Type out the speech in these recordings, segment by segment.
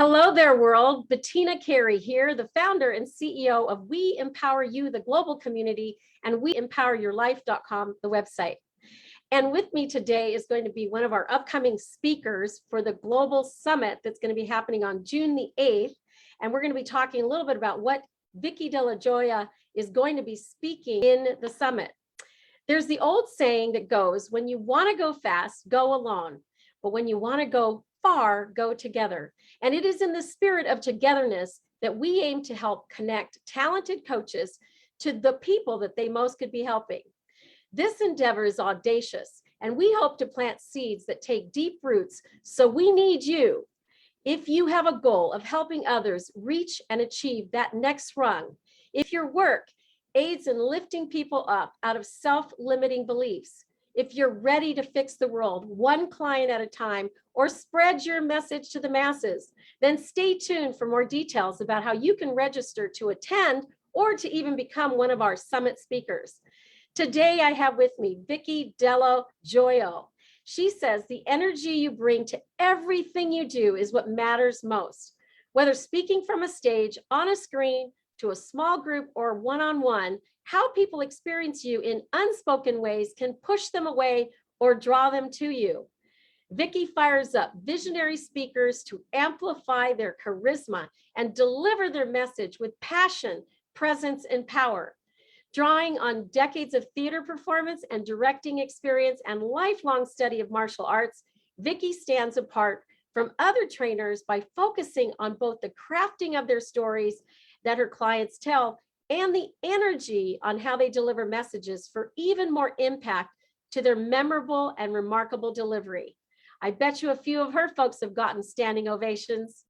Hello there, world. Bettina Carey here, the founder and CEO of We Empower You, the global community, and weempoweryourlife.com, the website. And with me today is going to be one of our upcoming speakers for the global summit that's going to be happening on June the 8th. And we're going to be talking a little bit about what Vicki Dello Joio is going to be speaking in the summit. There's the old saying that goes, when you want to go fast, go alone. But when you want to go far, go together. And it is in the spirit of togetherness that we aim to help connect talented coaches to the people that they most could be helping. This endeavor is audacious, and we hope to plant seeds that take deep roots. So we need you. If you have a goal of helping others reach and achieve that next rung, if your work aids in lifting people up out of self-limiting beliefs, if you're ready to fix the world one client at a time or spread your message to the masses, then stay tuned for more details about how you can register to attend or to even become one of our summit speakers. Today, I have with me Vicki Dello Joio. She says the energy you bring to everything you do is what matters most. Whether speaking from a stage, on a screen, to a small group or one-on-one, how people experience you in unspoken ways can push them away or draw them to you. Vicki fires up visionary speakers to amplify their charisma and deliver their message with passion, presence, and power. Drawing on decades of theater performance and directing experience and lifelong study of martial arts, Vicki stands apart from other trainers by focusing on both the crafting of their stories that her clients tell and the energy on how they deliver messages for even more impact to their memorable and remarkable delivery. I bet you a few of her folks have gotten standing ovations.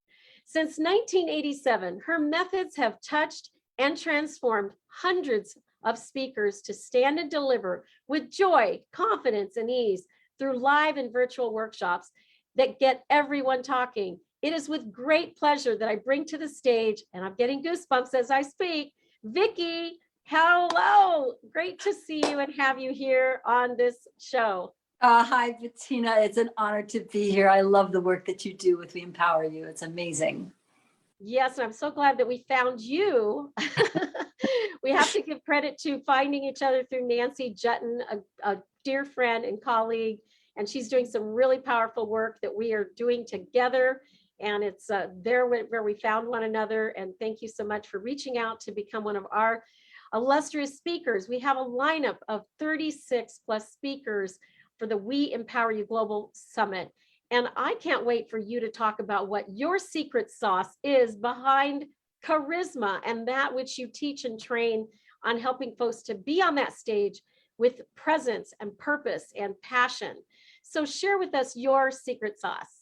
Since 1987, her methods have touched and transformed hundreds of speakers to stand and deliver with joy, confidence, and ease through live and virtual workshops that get everyone talking. It is with great pleasure that I bring to the stage, and I'm getting goosebumps as I speak, Vicki. Hello, great to see you and have you here on this show. Hi, Bettina. It's an honor to be here. I love the work that you do with We Empower You. It's amazing. Yes, and I'm so glad that we found you. We have to give credit to finding each other through Nancy Jutton, a dear friend and colleague, and she's doing some really powerful work that we are doing together. And it's there where we found one another. And thank you so much for reaching out to become one of our illustrious speakers. We have a lineup of 36 plus speakers for the We Empower You Global Summit. And I can't wait for you to talk about what your secret sauce is behind charisma and that which you teach and train on helping folks to be on that stage with presence and purpose and passion. So share with us your secret sauce.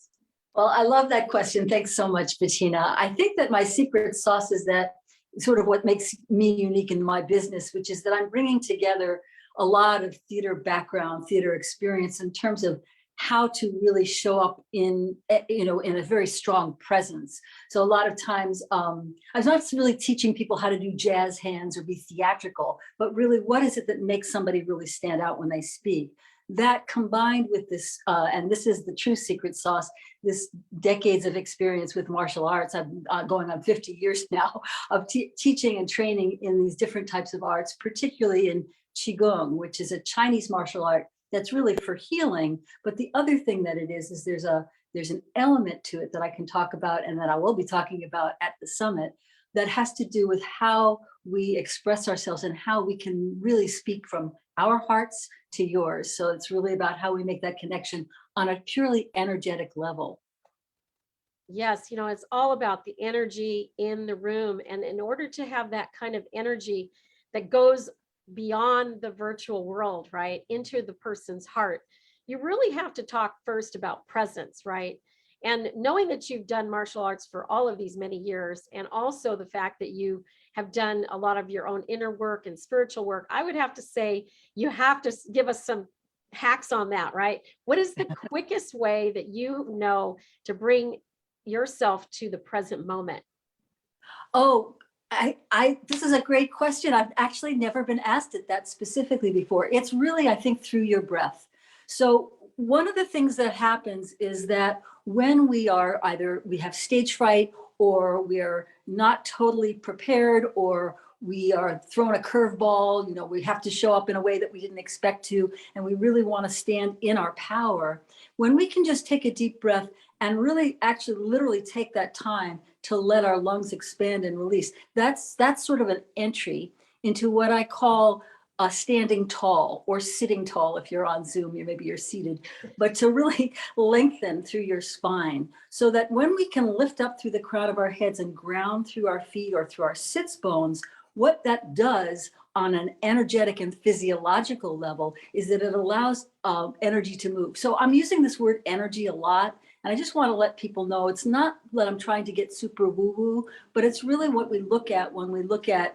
Well, I love that question. Thanks so much, Bettina. I think that my secret sauce is that sort of what makes me unique in my business, which is that I'm bringing together a lot of theater background, theater experience in terms of how to really show up in a very strong presence. So a lot of times, I'm not really teaching people how to do jazz hands or be theatrical, but really what is it that makes somebody really stand out when they speak? That combined with this, and this is the true secret sauce, this decades of experience with martial arts. I'm going on 50 years now of teaching and training in these different types of arts, particularly in Qigong, which is a Chinese martial art that's really for healing. But the other thing that it is there's an element to it that I can talk about and that I will be talking about at the summit that has to do with how we express ourselves and how we can really speak from our hearts to yours. So it's really about how we make that connection on a purely energetic level. Yes, it's all about the energy in the room. And in order to have that kind of energy that goes beyond the virtual world, right, into the person's heart, you really have to talk first about presence, right? And knowing that you've done martial arts for all of these many years, and also the fact that you have done a lot of your own inner work and spiritual work, I would have to say you have to give us some hacks on that, right? What is the quickest way that you know to bring yourself to the present moment? Oh, this is a great question. I've actually never been asked it that specifically before. It's really, I think, through your breath. So one of the things that happens is that when we are either we have stage fright, or we're not totally prepared, or we are thrown a curveball, you know, we have to show up in a way that we didn't expect to, and we really want to stand in our power. When we can just take a deep breath and really actually literally take that time to let our lungs expand and release, that's sort of an entry into what I call standing tall, or sitting tall. If you're on Zoom, maybe you're seated, but to really lengthen through your spine, so that when we can lift up through the crown of our heads and ground through our feet or through our sits bones, what that does on an energetic and physiological level is that it allows energy to move. So I'm using this word energy a lot, and I just want to let people know it's not that I'm trying to get super woo-woo, but it's really what we look at when we look at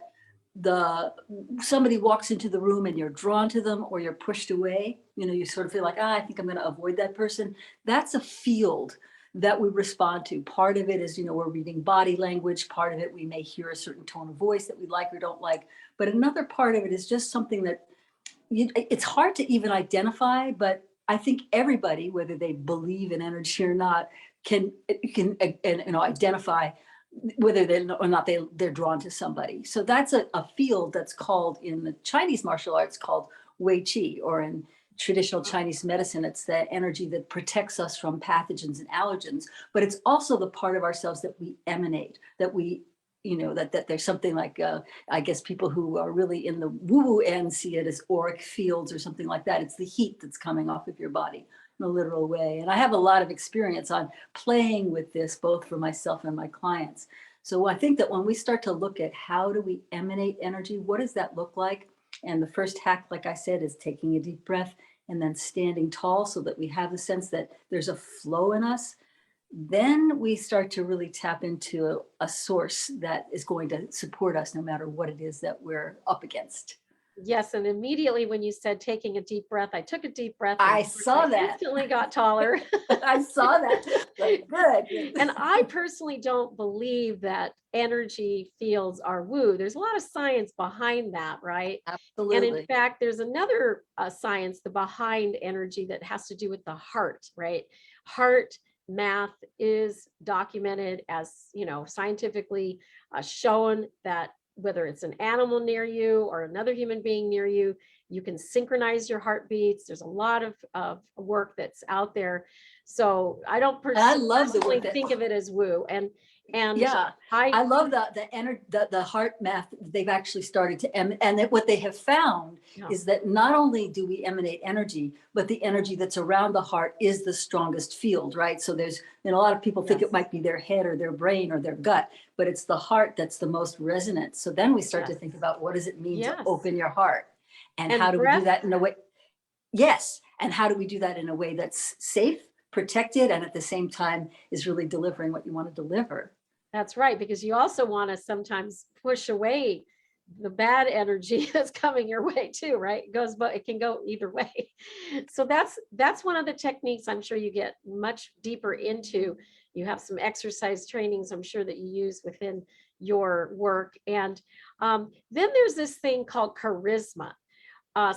somebody walks into the room and you're drawn to them, or you're pushed away. You know, you sort of feel like, I think I'm going to avoid that person. That's a field that we respond to. Part of it is, you know, we're reading body language. Part of it, we may hear a certain tone of voice that we like or don't like. But another part of it is just something that it's hard to even identify, but I think everybody, whether they believe in energy or not, can identify whether they're drawn to somebody. So that's a field that's called, in the Chinese martial arts, called Wei Qi, or in traditional Chinese medicine, it's the energy that protects us from pathogens and allergens. But it's also the part of ourselves that we emanate, that we, you know, that there's something like, I guess people who are really in the woo-woo end see it as auric fields or something like that. It's the heat that's coming off of your body in a literal way. And I have a lot of experience on playing with this, both for myself and my clients. So I think that when we start to look at how do we emanate energy, what does that look like? And the first hack, like I said, is taking a deep breath and then standing tall, so that we have the sense that there's a flow in us. Then we start to really tap into a source that is going to support us no matter what it is that we're up against. Yes, and immediately when you said taking a deep breath, I took a deep breath. I saw that. Instantly got taller. I saw that. Good. And I personally don't believe that energy fields are woo. There's a lot of science behind that, right? Absolutely. And in fact, there's another science behind energy that has to do with the heart, right? Heart math is documented as, you know, scientifically shown that whether it's an animal near you or another human being near you, you can synchronize your heartbeats. There's a lot of work that's out there. So I don't personally think of it as woo. And yeah, I love the heart math. They've actually started to and what they have found is that not only do we emanate energy, but the energy that's around the heart is the strongest field, right? So there's, you know, a lot of people think it might be their head or their brain or their gut, but it's the heart that's the most resonant. So then we start to think about, what does it mean to open your heart, and how do we do that in a way? Yes, and how do we do that in a way that's safe, protected, and at the same time is really delivering what you want to deliver. That's right, because you also want to sometimes push away the bad energy that's coming your way too, right? It can go either way. So that's one of the techniques I'm sure you get much deeper into. You have some exercise trainings I'm sure that you use within your work. And then there's this thing called charisma.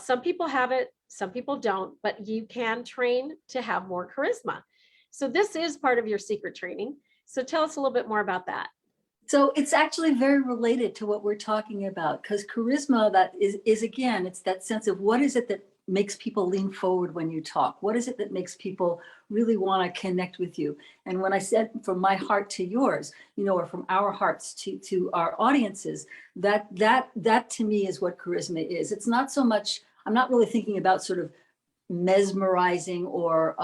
Some people have it, some people don't, but you can train to have more charisma. So this is part of your secret training. So tell us a little bit more about that. So it's actually very related to what we're talking about, because charisma, that is again, it's that sense of what is it that makes people lean forward when you talk? What is it that makes people really want to connect with you? And when I said from my heart to yours, you know, or from our hearts to our audiences, that to me is what charisma is. It's not so much, I'm not really thinking about sort of mesmerizing or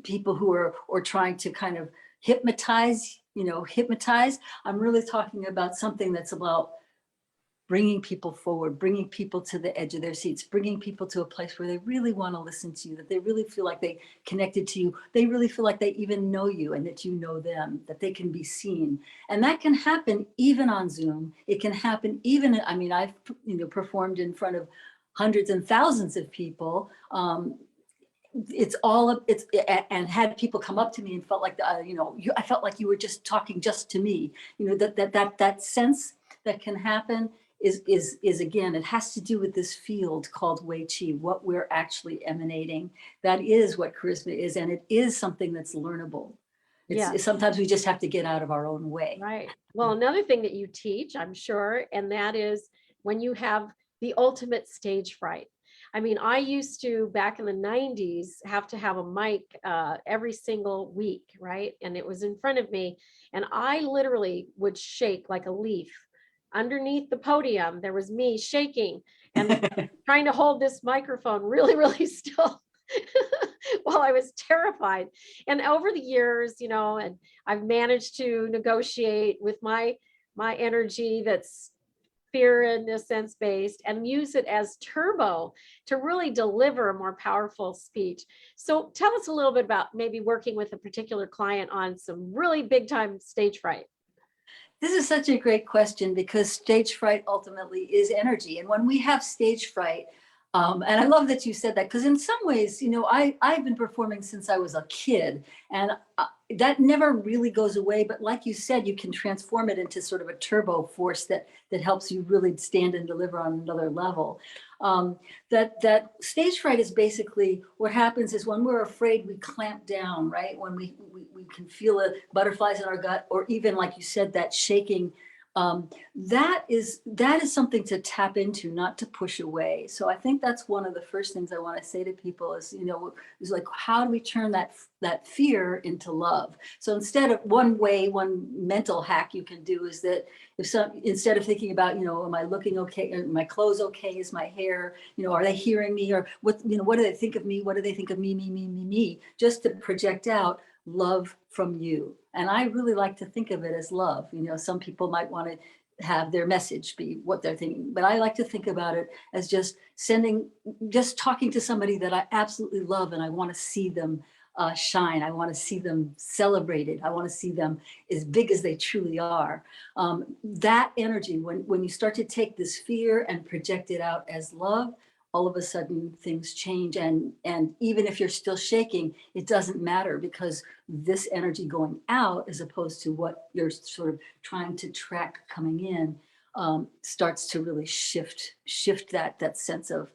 people who are or trying to kind of hypnotize. I'm really talking about something that's about bringing people forward, bringing people to the edge of their seats, bringing people to a place where they really want to listen to you, that they really feel like they connected to you. They really feel like they even know you and that you know them, that they can be seen. And that can happen even on Zoom. It can happen even, I mean, I've performed in front of hundreds and thousands of people. And had people come up to me and felt like, I felt like you were just talking just to me, that sense that can happen is again, it has to do with this field called Wei Qi, what we're actually emanating. That is what charisma is, and it is something that's learnable. Yeah. Sometimes we just have to get out of our own way. Right. Well, another thing that you teach, I'm sure, and that is when you have the ultimate stage fright. I mean, I used to, back in the 90s, have to have a mic every single week, right? And it was in front of me, and I literally would shake like a leaf. Underneath the podium, there was me shaking and trying to hold this microphone really, really still. While I was terrified. And over the years, you know, and I've managed to negotiate with my energy that's fear in a sense based, and use it as turbo to really deliver a more powerful speech. So tell us a little bit about maybe working with a particular client on some really big time stage fright. This is such a great question, because stage fright ultimately is energy. And when we have stage fright, and I love that you said that, because in some ways, you know, I've been performing since I was a kid, and that never really goes away. But like you said, you can transform it into sort of a turbo force that helps you really stand and deliver on another level. That stage fright is basically what happens is when we're afraid, we clamp down, right? When we can feel the butterflies in our gut, or even like you said, that shaking. That is something to tap into, not to push away. So I think that's one of the first things I want to say to people is, you know, is like, how do we turn that fear into love? So instead of one mental hack you can do is that instead of thinking about, you know, am I looking okay? Are my clothes okay? Is my hair, you know, are they hearing me? Or what, you know, what do they think of me? What do they think of me? Just to project out love from you. And I really like to think of it as love. You know, some people might want to have their message be what they're thinking, but I like to think about it as just talking to somebody that I absolutely love, and I want to see them shine. I want to see them celebrated. I want to see them as big as they truly are. That energy, when you start to take this fear and project it out as love, all of a sudden things change. And even if you're still shaking, it doesn't matter, because this energy going out, as opposed to what you're sort of trying to track coming in, starts to really shift that sense of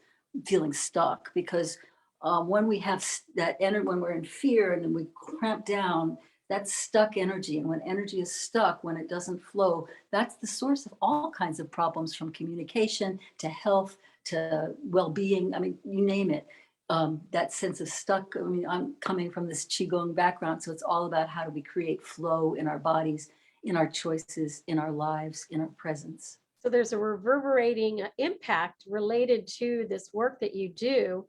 feeling stuck. Because when we have that energy, when we're in fear and then we cramp down, that's stuck energy. And when energy is stuck, when it doesn't flow, that's the source of all kinds of problems, from communication to health to well-being. I mean, you name it. That sense of stuck. I mean, I'm coming from this Qigong background, so it's all about how do we create flow in our bodies, in our choices, in our lives, in our presence. So there's a reverberating impact related to this work that you do.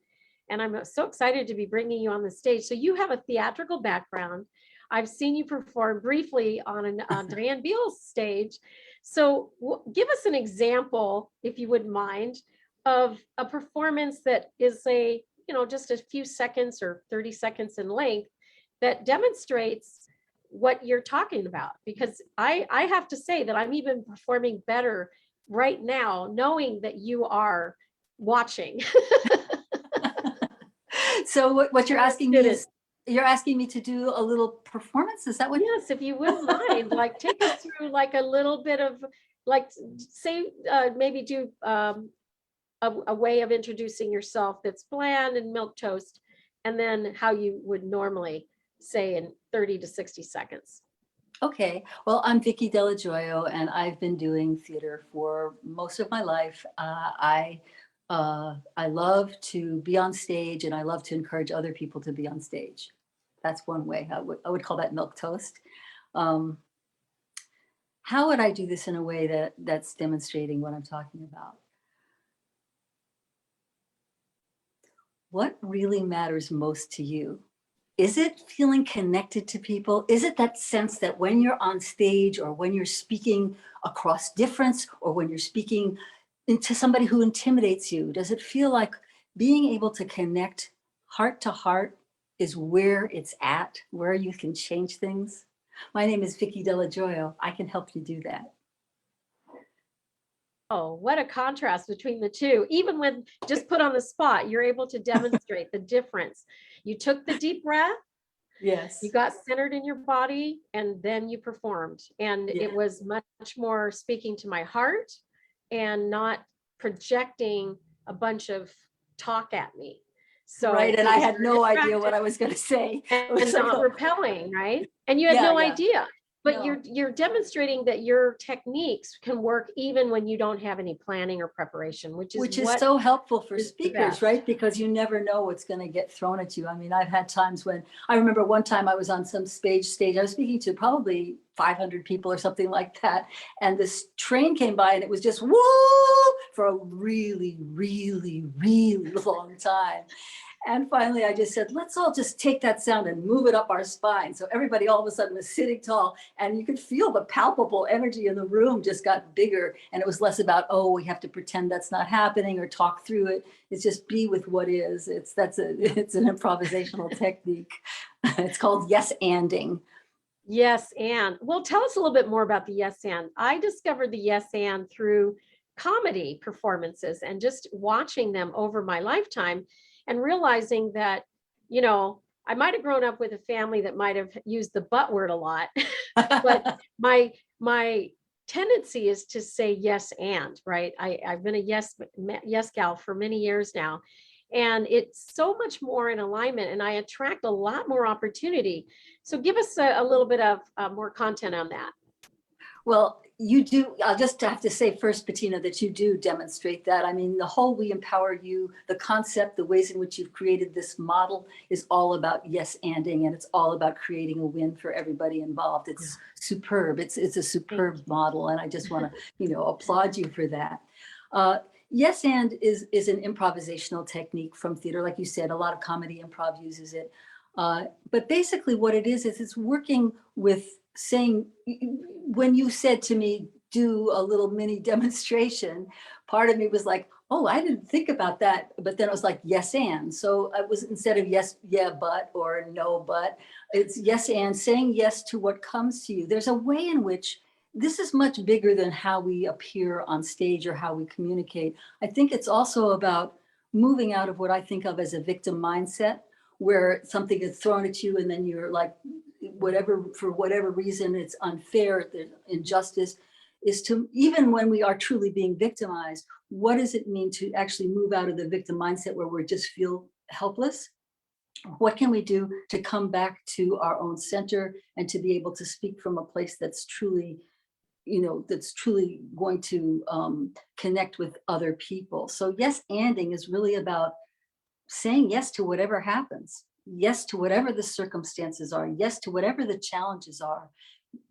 And I'm so excited to be bringing you on the stage. So you have a theatrical background. I've seen you perform briefly on an Diane Beale's stage. So give us an example, if you wouldn't mind, of a performance that is just a few seconds or 30 seconds in length that demonstrates what you're talking about. Because I have to say that I'm even performing better right now, knowing that you are watching. So what you're asking me is, you're asking me to do a little performance? Is that what? Yes, if you wouldn't mind, like take us through like a little bit of, like, say, maybe do a way of introducing yourself that's bland and milquetoast, and then how you would normally say in 30 to 60 seconds. Okay, well, I'm Vicki Dello Joio, and I've been doing theater for most of my life. I love to be on stage, and I love to encourage other people to be on stage. That's one way. I would call that milquetoast. How would I do this in a way that's demonstrating what I'm talking about? What really matters most to you? Is it feeling connected to people? Is it that sense that when you're on stage, or when you're speaking across difference, or when you're speaking into somebody who intimidates you, does it feel like being able to connect heart to heart is where it's at, where you can change things? My name is Vicki Dello Joio. I can help you do that. Oh, what a contrast between the two. Even when just put on the spot, you're able to demonstrate the difference. You took the deep breath. Yes. You got centered in your body, and then you performed. And it was much more speaking to my heart and not projecting a bunch of talk at me. So right, and it I was had very no idea attractive what I was going to say. It and was like, not oh, repelling, right? And you had yeah, no yeah, idea. But no. you're demonstrating that your techniques can work even when you don't have any planning or preparation, which is what so helpful for is the speakers, best. right? Because you never know what's going to get thrown at you. I mean, I've had times when I remember one time I was on some stage. I was speaking to probably 500 people or something like that. And this train came by and it was just woo for a really, really, really long time. And finally, I just said, let's all just take that sound and move it up our spine. So everybody all of a sudden was sitting tall, and you could feel the palpable energy in the room just got bigger. And it was less about, oh, we have to pretend that's not happening or talk through it. It's just be with what is. It's an improvisational technique. It's called yes-anding. Yes, and well, tell us a little bit more about the yes and. I discovered the yes and through comedy performances and just watching them over my lifetime and realizing that, you know, I might have grown up with a family that might have used the but word a lot, but my tendency is to say yes and, right? I've been a yes gal for many years now. And it's so much more in alignment, and I attract a lot more opportunity. So give us a little bit of more content on that. Well, you do. I'll just have to say first, Bettina, that you do demonstrate that. I mean, the whole We Empower You, the concept, the ways in which you've created this model is all about yes-anding, and it's all about creating a win for everybody involved. It's superb. It's a superb model, and I just want to, applaud you for that. Yes and is an improvisational technique from theater. Like you said, a lot of comedy improv uses it. But basically what it is it's working with saying, when you said to me, do a little mini demonstration, part of me was like, oh, I didn't think about that. But then it was like, yes, and. So I was, instead of yes, yeah, but, or no, but, it's yes, and, saying yes to what comes to you. There's a way in which this is much bigger than how we appear on stage or how we communicate. I think it's also about moving out of what I think of as a victim mindset, where something is thrown at you and then you're like, for whatever reason, it's unfair, there's injustice, is to, even when we are truly being victimized, what does it mean to actually move out of the victim mindset where we just feel helpless? What can we do to come back to our own center and to be able to speak from a place that's truly, that's truly going to connect with other people? So yes, anding is really about saying yes to whatever happens, yes to whatever the circumstances are, yes to whatever the challenges are,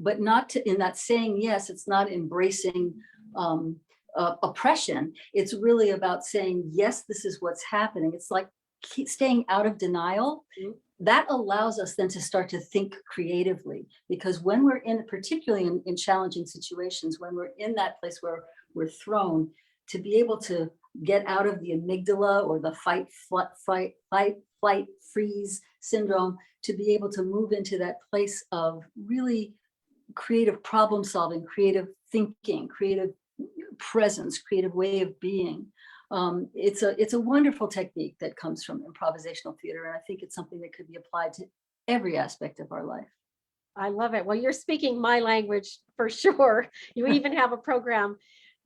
but not to, in that saying yes, it's not embracing oppression. It's really about saying, yes, this is what's happening. It's like staying out of denial. That allows us then to start to think creatively, because when we're in, particularly in challenging situations, when we're in that place where we're thrown, to be able to get out of the amygdala or the fight, flight, freeze syndrome, to be able to move into that place of really creative problem solving, creative thinking, creative presence, creative way of being. It's a wonderful technique that comes from improvisational theater, and I think it's something that could be applied to every aspect of our life. I love it. Well, you're speaking my language for sure. You even have a program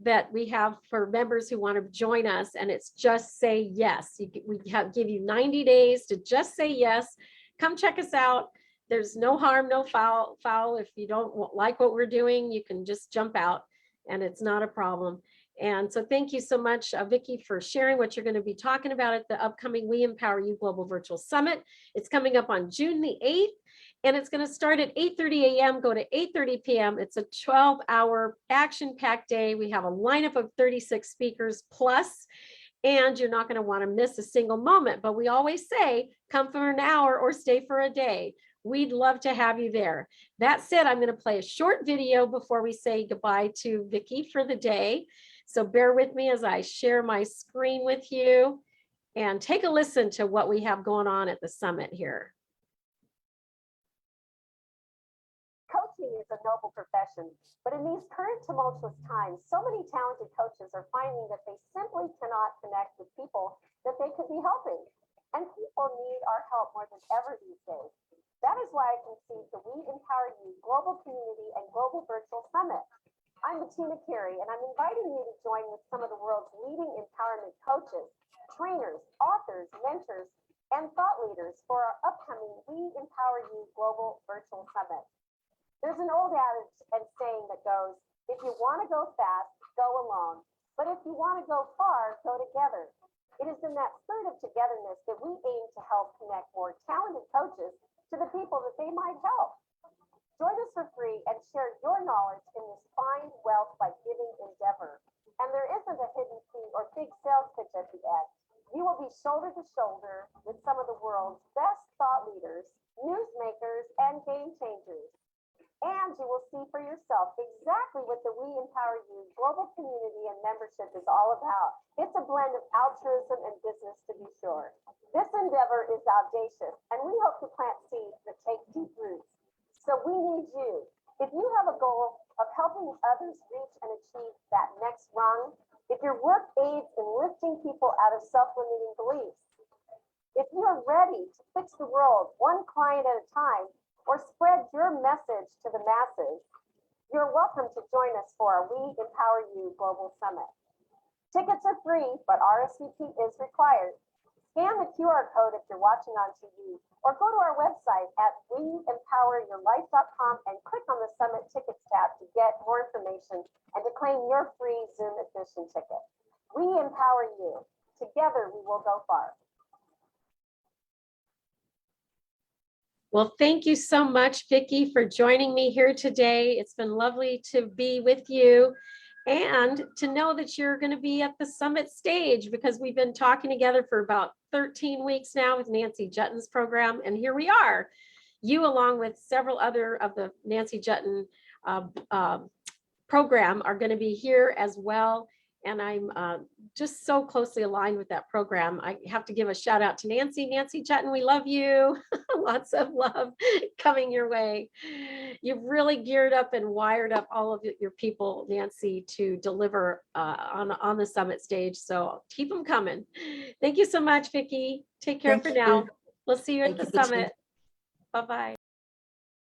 that we have for members who want to join us, and it's just say yes. Give you 90 days to just say yes. Come check us out. There's no harm, no foul. If you don't like what we're doing, you can just jump out, and it's not a problem. And so thank you so much, Vicki, for sharing what you're going to be talking about at the upcoming We Empower You Global Virtual Summit. It's coming up on June the 8th. And it's going to start at 8:30 a.m., go to 8:30 p.m. It's a 12-hour action-packed day. We have a lineup of 36 speakers plus, and you're not going to want to miss a single moment. But we always say, come for an hour or stay for a day. We'd love to have you there. That said, I'm going to play a short video before we say goodbye to Vicki for the day. So bear with me as I share my screen with you and take a listen to what we have going on at the summit here. Coaching is a noble profession, but in these current tumultuous times, so many talented coaches are finding that they simply cannot connect with people that they could be helping. And people need our help more than ever these days. That is why I conceived the We Empower You Global Community and Global Virtual Summit. I'm Bettina Carey, and I'm inviting you to join with some of the world's leading empowerment coaches, trainers, authors, mentors, and thought leaders for our upcoming We Empower You Global Virtual Summit. There's an old adage and saying that goes, if you want to go fast, go alone. But if you want to go far, go together. It is in that spirit of togetherness that we aim to help connect more talented coaches to the people that they might help. Join us for free and share your knowledge in this Find Wealth by Giving endeavor. And there isn't a hidden fee or big sales pitch at the end. You will be shoulder to shoulder with some of the world's best thought leaders, newsmakers, and game changers. And you will see for yourself exactly what the We Empower You global community and membership is all about. It's a blend of altruism and business, to be sure. This endeavor is audacious, and we hope to plant seeds that take deep roots. So we need you. If you have a goal of helping others reach and achieve that next rung, if your work aids in lifting people out of self-limiting beliefs, if you are ready to fix the world one client at a time or spread your message to the masses, you're welcome to join us for our We Empower You Global Summit. Tickets are free, but RSVP is required. Scan the QR code if you're watching on TV, or go to our website at weempoweryourlife.com and click on the Summit Tickets tab to get more information and to claim your free Zoom admission ticket. We empower you. Together we will go far. Well, thank you so much, Vicki, for joining me here today. It's been lovely to be with you and to know that you're going to be at the summit stage, because we've been talking together for about 13 weeks now with Nancy Jutton's program. And here we are, you along with several other of the Nancy Jutton program are going to be here as well. And I'm just so closely aligned with that program. I have to give a shout out to Nancy Jutton. We love you. Lots of love coming your way. You've really geared up and wired up all of your people, Nancy, to deliver on the summit stage. So keep them coming. Thank you so much, Vicki. Take care for now. We'll see you at the summit. Bye-bye.